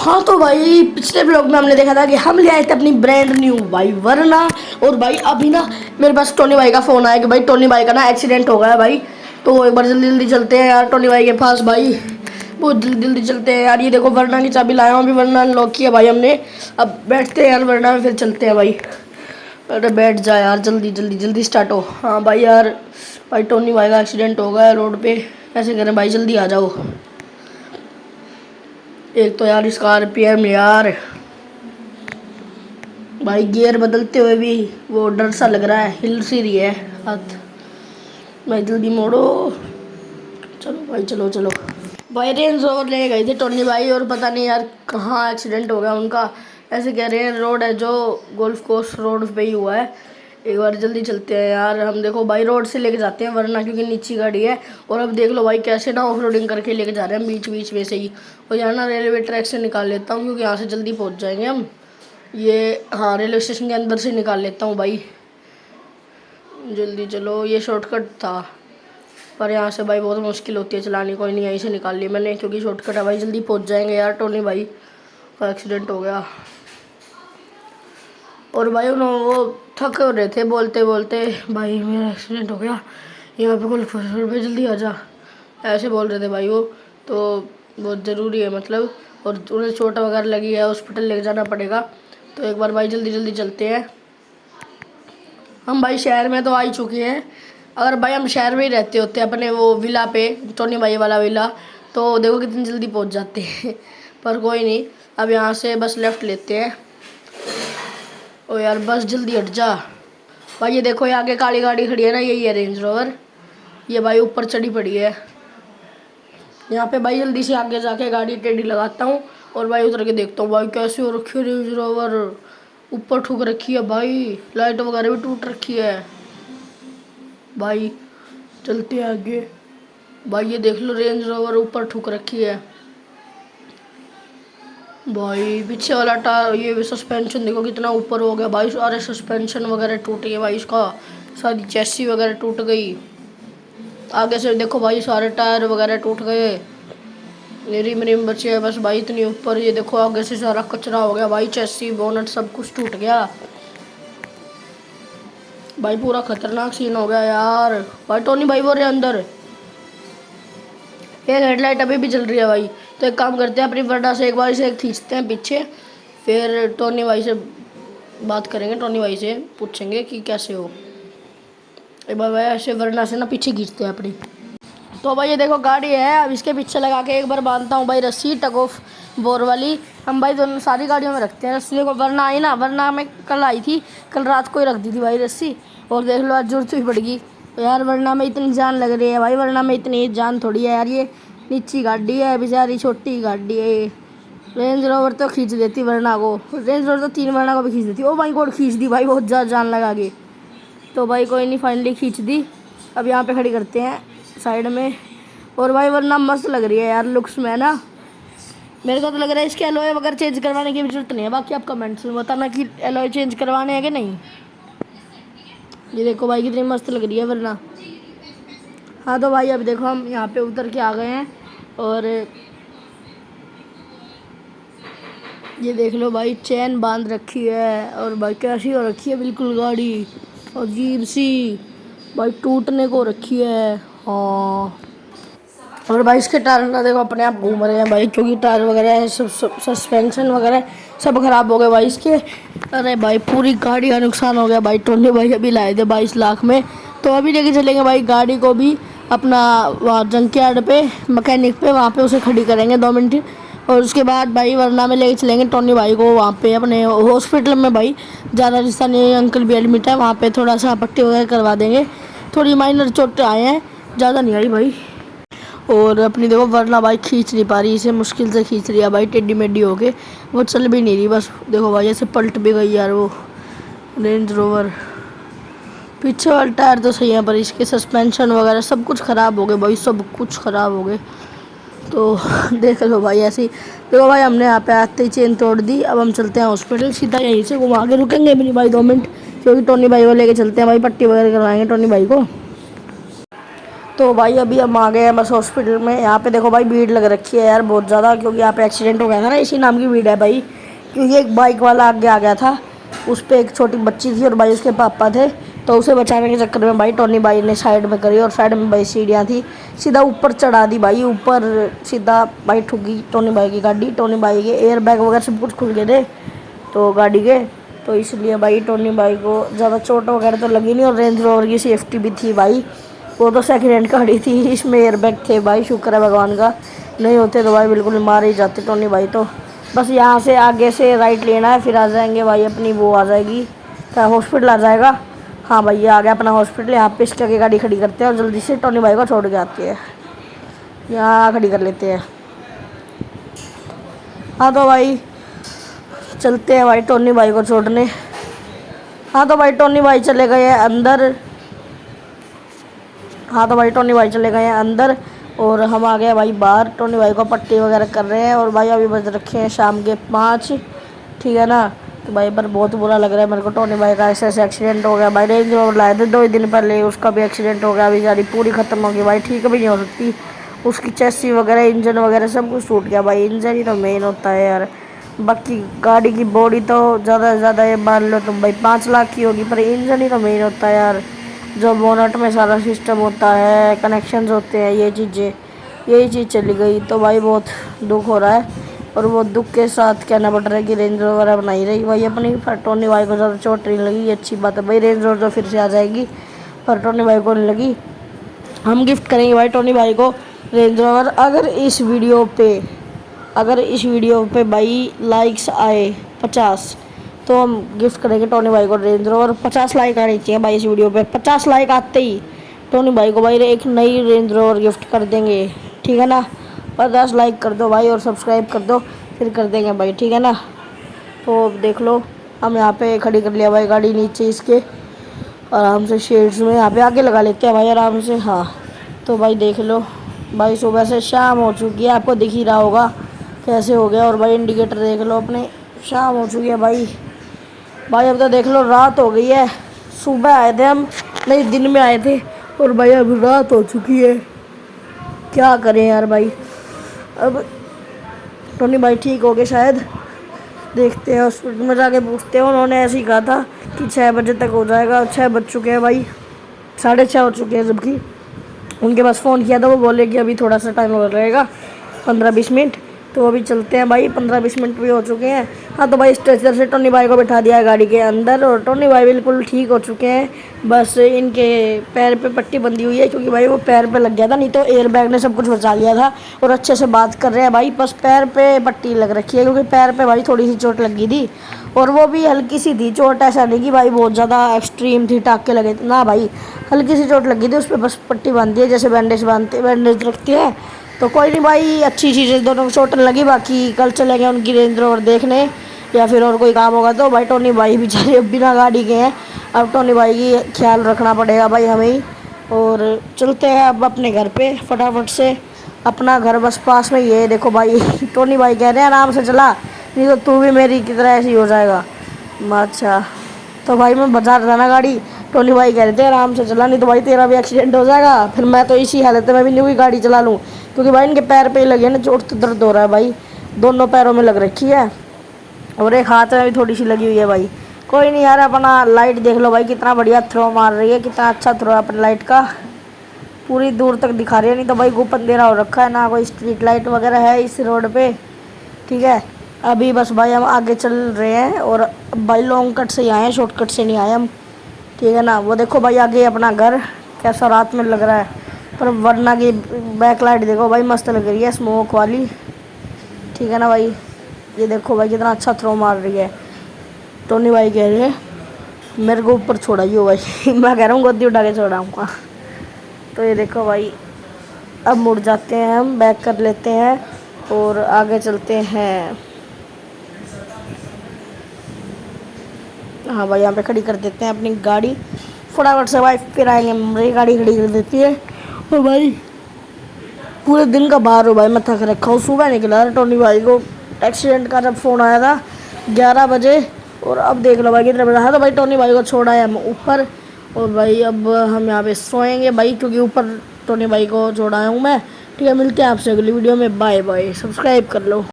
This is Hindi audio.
हाँ तो भाई पिछले ब्लॉग में हमने देखा था कि हम ले आए थे अपनी ब्रांड न्यू भाई वरना। और भाई अभी ना मेरे पास टोनी भाई का फ़ोन आया कि भाई टोनी भाई का ना एक्सीडेंट हो गया है भाई। तो एक बार जल्दी जल्दी चलते हैं यार टोनी भाई के पास भाई। बहुत जल्दी जल्दी चलते हैं यार। ये देखो वरना की चाबी लाया हूँ अभी, वरना अनलॉक किया भाई हमने। अब बैठते हैं यार वरना में, फिर चलते हैं भाई। अरे बैठ जा यार, जल्दी जल्दी जल्दी स्टार्ट हो। हाँ भाई यार, भाई टोनी भाई का एक्सीडेंट हो गया है रोड पे। ऐसे करें भाई, जल्दी आ जाओ। एक तो यार स्कॉर्पियन यार, भाई गियर बदलते हुए भी वो डर सा लग रहा है, हिल सी रही है हाथ। भाई जल्दी मोड़ो, चलो भाई चलो चलो। भाई रेंज रोवर ले गए थे टोनी भाई, और पता नहीं यार कहाँ एक्सीडेंट हो गया उनका। ऐसे कह रहे हैं रोड है जो गोल्फ कोर्स रोड पे ही हुआ है। एक बार जल्दी चलते हैं यार हम। देखो भाई रोड से लेके जाते हैं वरना, क्योंकि नीची गाड़ी है। और अब देख लो भाई कैसे ना ऑफ रोडिंग करके लेके जा रहे हैं बीच बीच में से ही। और यार ना रेलवे ट्रैक से निकाल लेता हूँ, क्योंकि यहाँ से जल्दी पहुँच जाएंगे हम। ये हाँ रेलवे स्टेशन के अंदर से निकाल लेता हूँ भाई, जल्दी चलो। ये शॉर्टकट था, पर यहाँ से भाई बहुत मुश्किल होती है चलानी। कोई नहीं, यहीं से निकाल ली मैंने, क्योंकि शॉर्टकट है भाई, जल्दी पहुँच जाएंगे यार। टोनी भाई का एक्सीडेंट हो गया, और भाई उन्होंने वो थके हो रहे थे बोलते बोलते, भाई मेरा एक्सीडेंट हो गया यहाँ पे, गोल्फ कोर्स पे जल्दी आ जा, ऐसे बोल रहे थे भाई वो। तो बहुत ज़रूरी है मतलब, और उन्हें चोट वगैरह लगी है, हॉस्पिटल लेके जाना पड़ेगा। तो एक बार भाई जल्दी जल्दी चलते हैं हम। भाई शहर में तो आ ही चुके हैं। अगर भाई हम शहर में ही रहते होते अपने वो विला पे, टोनी भाई वाला विला, तो देखो कितनी जल्दी पहुंच जाते हैं। पर कोई नहीं, अब यहाँ से बस लेफ़्ट लेते हैं। ओ यार बस जल्दी हट जा भाई। ये देखो ये आगे काली गाड़ी खड़ी है ना, यही है रेंज रोवर। ये भाई ऊपर चढ़ी पड़ी है यहाँ पे। भाई जल्दी से आगे जाके गाड़ी टेढ़ी लगाता हूँ, और भाई उतर के देखता हूँ भाई कैसे हो रखी है रेंज रोवर। ऊपर ठुक रखी है भाई, लाइट वगैरह भी टूट रखी है भाई। चलते हैं आगे भाई। ये देख लो रेंज रोवर ऊपर ठुक रखी है भाई। पीछे वाला टायर, ये सस्पेंशन देखो कितना ऊपर हो गया भाई। सारे सस्पेंशन वगैरह टूट गए भाई इसका, सारी चेसी वगैरह टूट गई। आगे से देखो भाई सारे टायर वगैरह टूट गए, रिम रिम बचे हैं बस भाई इतनी ऊपर। ये देखो आगे से सारा कचरा हो गया भाई, चेसी बोनट सब कुछ टूट गया भाई। पूरा खतरनाक सीन हो गया यार। भाई टोनी भाई वो रहे अंदर, एक हेडलाइट अभी भी जल रही है भाई। तो एक काम करते हैं, अपनी वर्डा से एक बार इसे खींचते हैं पीछे, फिर टोनी भाई से बात करेंगे। टोनी भाई से पूछेंगे कि कैसे हो। एक बार भाई ऐसे वर्डा से ना पीछे खींचते हैं अपनी। तो भाई ये देखो गाड़ी है, अब इसके पीछे लगा के एक बार बांधता हूँ भाई रस्सी, टग ऑफ बोर वाली। हम भाई दोनों सारी गाड़ियों में रखते हैं रस्सी। देखो वरना आई ना, वरना में कल आई थी, कल रात को ही रख दी थी भाई रस्सी, और देख लो आज जरूरत भी पड़ गई। तो यार वरना में इतनी जान लग रही है भाई, वरना में इतनी जान थोड़ी है यार। ये नीची गाड़ी है बेचारी, छोटी गाड़ी है। रेंज रोवर तो खींच देती वरना को, रेंज रोवर तो 3 वरना को भी खींच देती। ओ भाई गॉड, खींच दी भाई, बहुत ज़्यादा जान लगा के। तो भाई कोई नहीं, फाइनली खींच दी। अब यहाँ पे खड़ी करते हैं साइड में। और भाई वरना मस्त लग रही है यार लुक्स में ना। मेरे को तो लग रहा है इसके एलॉय वगैरह चेंज करवाने की भी जरूरत नहीं है। बाकी आप कमेंट्स में बताना कि एलॉय चेंज करवाने हैं कि नहीं। ये देखो भाई कितनी मस्त लग रही है वरना। हाँ तो भाई अब देखो हम यहाँ पे उतर के आ गए हैं, और ये देख लो भाई चैन बांध रखी है, और भाई कैसी हो रखी है बिल्कुल गाड़ी, अजीब सी भाई, टूटने को रखी है। हाँ और भाई इसके टायर ना देखो अपने आप घूम रहे हैं भाई, क्योंकि टायर वगैरह सब सस्पेंशन वगैरह सब खराब हो गए भाई इसके। अरे भाई पूरी गाड़ी का नुकसान हो गया भाई। टोनी भाई अभी लाए थे 22 लाख में, तो अभी लेके चलेंगे भाई गाड़ी को भी अपना वहाँ जंक यार्ड पे, मैकेनिक पे, वहाँ पे उसे खड़ी करेंगे 2 मिनट। और उसके बाद भाई वरना में लेके चलेंगे टोनी भाई को वहाँ पे अपने हॉस्पिटल में भाई। ज़्यादा राजस्थानी अंकल भी एडमिट है वहाँ पे, थोड़ा सा पट्टी वगैरह करवा देंगे। थोड़ी माइनर चोट आए हैं, ज़्यादा नहीं आई भाई। और अपनी देखो वरना भाई खींच नहीं पा रही, इसे मुश्किल से खींच रही है भाई, टेढ़ी मेढ़ी होके। वो चल भी नहीं रही, बस देखो भाई ऐसे पलट भी गई यार वो रेंज रोवर। पीछे वाला टायर तो सही है, पर इसके सस्पेंशन वगैरह सब कुछ ख़राब हो गए भाई, सब कुछ ख़राब हो गए। तो देख लो भाई ऐसे ही। देखो भाई हमने यहाँ पे आते ही चेन तोड़ दी। अब हम चलते हैं हॉस्पिटल, सीधा यहीं से घुमा के रुकेंगे अपनी भाई 2 मिनट, क्योंकि टोनी भाई को लेके चलते हैं भाई, पट्टी वगैरह करवाएंगे टोनी भाई को। तो भाई अभी हम आ गए हैं बस हॉस्पिटल में। यहाँ पे देखो भाई भीड़ लग रखी है यार बहुत ज़्यादा, क्योंकि यहाँ पे एक्सीडेंट हो गया था ना, इसी नाम की भीड़ है भाई। क्योंकि एक बाइक वाला आगे आ गया था, उस पर एक छोटी बच्ची थी और भाई उसके पापा थे, तो उसे बचाने के चक्कर में भाई टोनी भाई ने साइड में करी, और साइड में भाई सीढ़ियाँ थी, सीधा ऊपर चढ़ा दी भाई, ऊपर सीधा भाई ठुकी टोनी भाई की गाड़ी। टोनी भाई के एयर बैग वगैरह सब कुछ खुल गए थे तो गाड़ी के, तो इसलिए भाई टोनी भाई को ज़्यादा चोट वगैरह तो लगी नहीं, और रेंज रोवर की सेफ्टी भी थी भाई, वो तो सेकेंड हैंड गाड़ी थी, इसमें एयरबैग थे भाई, शुक्र है भगवान का, नहीं होते तो भाई बिल्कुल मार ही जाते टोनी भाई। तो बस यहाँ से आगे से राइट लेना है, फिर आ जाएंगे भाई अपनी वो आ जाएगी क्या, हॉस्पिटल आ जाएगा। हाँ भाई ये आ गया अपना हॉस्पिटल, यहाँ पे इसके आगे गाड़ी खड़ी करते हैं और जल्दी से टोनी भाई को छोड़ के आती है, यहाँ खड़ी कर लेते हैं। हाँ तो भाई चलते हैं भाई टोनी भाई को छोड़ने। हाँ तो भाई टोनी भाई चले गए हैं अंदर। हाँ तो भाई टोनी भाई चले गए हैं अंदर और हम आ गए भाई बाहर। टोनी भाई को पट्टी वगैरह कर रहे हैं और भाई अभी बज रखे हैं शाम के 5, ठीक है ना। तो भाई पर बहुत बुरा लग रहा है मेरे को, टोनी भाई का ऐसे एक्सीडेंट हो गया भाई। रेंज रोवर लाए थे 2 दिन पहले, उसका भी एक्सीडेंट हो गया, बेचारी पूरी ख़त्म हो गई भाई, ठीक भी नहीं हो सकती। उसकी चेसी वगैरह इंजन वगैरह सब कुछ टूट गया भाई, इंजन ही तो मेन होता है यार। बाकी गाड़ी की बॉडी तो ज़्यादा से ज़्यादा ये मान लो तुम भाई 5 लाख की होगी, पर इंजन ही तो मेन होता है यार। जो बोनट में सारा सिस्टम होता है, कनेक्शंस होते हैं, ये चीज़ें, यही चीज़ चली गई तो भाई बहुत दुख हो रहा है। और वो दुख के साथ कहना पड़ रहा है कि रेंज रोवर अब नहीं रही भाई अपनी। पर टोनी भाई को ज़्यादा चोट नहीं लगी, ये अच्छी बात है भाई। रेंज रोवर तो फिर से आ जाएगी, पर टोनी भाई को नहीं लगी। हम गिफ्ट करेंगे भाई टोनी भाई को रेंज रोवर, अगर इस वीडियो पे भाई लाइक्स आए 50, तो हम गिफ्ट करेंगे टोनी भाई को रेंज रोवर। 50 लाइक आनी चाहिए भाई इस वीडियो पे, 50 लाइक आते ही टोनी भाई को भाई एक नई रेंज रोवर गिफ्ट कर देंगे, ठीक है ना। 50 लाइक कर दो भाई और सब्सक्राइब कर दो, फिर कर देंगे भाई, ठीक है ना। तो देख लो हम यहाँ पे खड़ी कर लिया भाई गाड़ी, नीचे इसके आराम से शेड्स में यहाँ पे आगे लगा लेते हैं भाई आराम से। हाँ तो भाई देख लो भाई सुबह से शाम हो चुकी है, आपको दिख ही रहा होगा कैसे हो गया। और भाई इंडिकेटर देख लो अपने, शाम हो चुकी है भाई। भाई अब तो देख लो रात हो गई है, सुबह आए थे हम, नहीं दिन में आए थे, और भाई अब रात हो चुकी है, क्या करें यार भाई। अब टोनी भाई ठीक हो गए शायद, देखते हैं हॉस्पिटल में जाके पूछते हैं। उन्होंने ऐसे ही कहा था कि 6 बजे तक हो जाएगा, 6 बज चुके हैं भाई, 6:30 हो चुके हैं, जबकि उनके पास फ़ोन किया था, वो बोले कि अभी थोड़ा सा टाइम और रहेगा 15-20 मिनट। तो अभी चलते हैं भाई, 15-20 मिनट भी हो चुके हैं। हाँ तो भाई स्ट्रेचर से टोनी भाई को बिठा दिया है गाड़ी के अंदर, और टोनी भाई बिल्कुल ठीक हो चुके हैं। बस इनके पैर पे पट्टी बंधी हुई है, क्योंकि भाई वो पैर पे लग गया था, नहीं तो एयर बैग ने सब कुछ बचा लिया था। और अच्छे से बात कर रहे हैं भाई, बस पैर पे पट्टी लग रखी है, क्योंकि पैर पे भाई थोड़ी सी चोट लगी थी, और वो भी हल्की सी थी चोट, ऐसा नहीं कि भाई बहुत ज़्यादा एक्सट्रीम थी, टाँके लगे थे ना भाई, हल्की सी चोट लगी थी, उस पर बस पट्टी बांधी है, जैसे बैंडेज रखती है। तो कोई नहीं भाई, अच्छी चीज़ें दोनों को चोट लगी। बाकी कल चलेंगे उनकी रेंज रोवर देखने, या फिर और कोई काम होगा तो भाई टोनी भाई बेचारे बिना गाड़ी के हैं, अब टोनी भाई की ख्याल रखना पड़ेगा भाई हमें ही। और चलते हैं अब अपने घर पे फटाफट से, अपना घर बस पास में ही है। देखो भाई टोनी भाई कह रहे हैं आराम से चला, नहीं तो तू भी मेरी की तरह ऐसी हो जाएगा। अच्छा तो भाई मैं बचा रहा था ना गाड़ी, टोनी भाई कह रहे थे आराम से चला, नहीं तो भाई तेरा भी एक्सीडेंट हो जाएगा, फिर मैं तो इसी हालत में भी नहीं हुई गाड़ी चला लूँ, क्योंकि भाई इनके पैर पे ही लगी है ना चोट, तो दर्द हो रहा है भाई, दोनों पैरों में लग रखी है, और एक हाथ में भी थोड़ी सी लगी हुई है भाई। कोई नहीं यार, अपना लाइट देख लो भाई कितना बढ़िया थ्रो मार रही है, कितना अच्छा थ्रो है अपनी लाइट का, पूरी दूर तक दिखा रही है। नहीं तो भाई गुप अंधेरा हो रखा है, ना कोई स्ट्रीट लाइट वगैरह है इस रोड पे, ठीक है। अभी बस भाई हम आगे चल रहे हैं, और भाई लॉन्ग कट से ही आए हैं, शॉर्टकट से नहीं आए हम, ठीक है ना। वो देखो भाई आगे अपना घर कैसा रात में लग रहा है, पर वरना की बैक लाइट देखो भाई मस्त लग रही है, स्मोक वाली, ठीक है ना भाई। ये देखो भाई कितना अच्छा थ्रो मार रही है। टोनी भाई कह रहे हैं मेरे को ऊपर छोड़ाइयो भाई मैं कह रहा हूँ गोदी उठा के छोड़ाऊँगा। तो ये देखो भाई अब मुड़ जाते हैं हम, बैक कर लेते हैं और आगे चलते हैं। हाँ भाई यहाँ पे खड़ी कर देते हैं अपनी गाड़ी फटाफट से भाई, फिर आएंगे। मेरी गाड़ी खड़ी कर देती है, और भाई पूरे दिन का बाहर हो भाई, मैं थक रखा हूँ। सुबह निकला था टोनी भाई को एक्सीडेंट का जब फ़ोन आया था 11 बजे, और अब देख लो भाई कितने बजे है। तो भाई टोनी भाई को छोड़ा है हम ऊपर, और भाई अब हम यहाँ पे सोएंगे भाई, क्योंकि ऊपर टोनी भाई को जोड़ाया हूँ मैं। ठीक है, मिलते हैं आपसे अगली वीडियो में। बाय बाय, सब्सक्राइब कर लो।